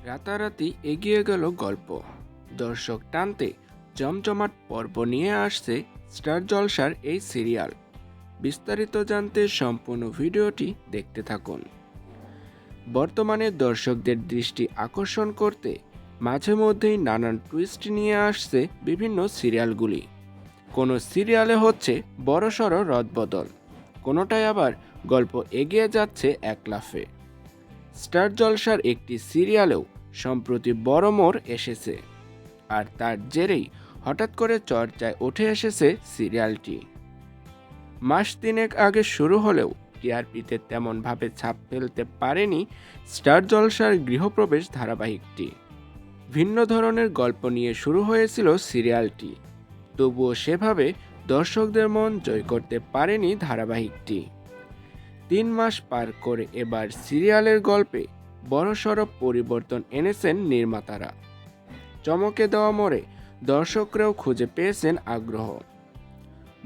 রাতারাতি এগিয়ে গেল গল্প। দর্শক টানতে জমজমাট পর্ব নিয়ে আসছে স্টার জলসার এই সিরিয়াল। বিস্তারিত জানতে সম্পূর্ণ ভিডিওটি দেখতে থাকুন। বর্তমানে দর্শকদের দৃষ্টি আকর্ষণ করতে মাঝে মধ্যেই নানান টুইস্ট নিয়ে আসছে বিভিন্ন সিরিয়ালগুলি। কোনো সিরিয়ালে হচ্ছে বড়সড় রদবদল, কোনোটায় আবার গল্প এগিয়ে যাচ্ছে এক লাফে। স্টার জলসার একটি সিরিয়ালেও সম্প্রতি বড় মোড় এসেছে, আর তার জেরেই হঠাৎ করে চর্চায় উঠে এসেছে সিরিয়ালটি। মাস তিনেক আগে শুরু হলেও টিআরপিতে তেমনভাবে ছাপ ফেলতে পারেনি স্টার জলসার গৃহপ্রবেশ ধারাবাহিকটি। ভিন্ন ধরনের গল্প নিয়ে শুরু হয়েছিল সিরিয়ালটি, তবুও সেভাবে দর্শকদের মন জয় করতে পারেনি ধারাবাহিকটি। ৩ মাস পার করে এবার সিরিয়ালের গল্পে বড়সড় পরিবর্তন এনেছেন নির্মাতারা। চমকে দেওয়া মোড়ে দর্শকরাও খুঁজে পেয়েছেন আগ্রহ।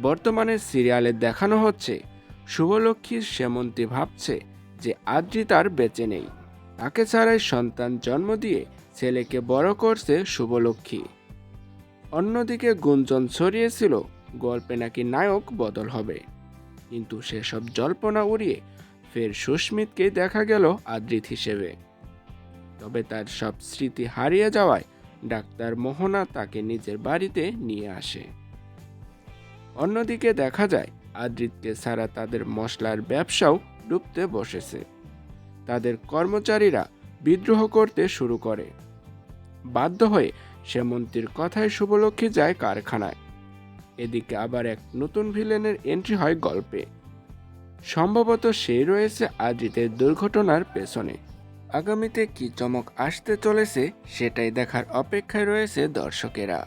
বর্তমানে সিরিয়ালে দেখানো হচ্ছে শুভলক্ষ্মীর সেমন্তী ভাবছে যে আদ্রিতার বেঁচে নেই, তাকে ছাড়াই সন্তান জন্ম দিয়ে ছেলেকে বড় করছে শুভলক্ষ্মী। অন্যদিকে গুঞ্জন ছড়িয়েছিল গল্পে নাকি নায়ক বদল হবে, কিন্তু সেসব জল্পনা উড়িয়ে ফের সুস্মিতকে দেখা গেল আদ্রিত হিসেবে। তবে তার সব স্মৃতি হারিয়ে যাওয়ায় ডাক্তার মোহনা তাকে নিজের বাড়িতে নিয়ে আসে। অন্যদিকে দেখা যায় আদ্রিতকে ছাড়া তাদের মশলার ব্যবসাও ডুবতে বসেছে। তাদের কর্মচারীরা বিদ্রোহ করতে শুরু করে। বাধ্য হয়ে সেমন্তীর কথায় শুভলক্ষ্মী যায় কারখানায়। এদিকে আবার এক নতুন ভিলেনের এন্ট্রি হয় গল্পে। সম্ভবত সেই রয়েছে আদ্রিতের দুর্ঘটনার পেছনে। আগামীতে কি চমক আসতে চলেছে সেটাই দেখার অপেক্ষায় রয়েছে দর্শকেরা।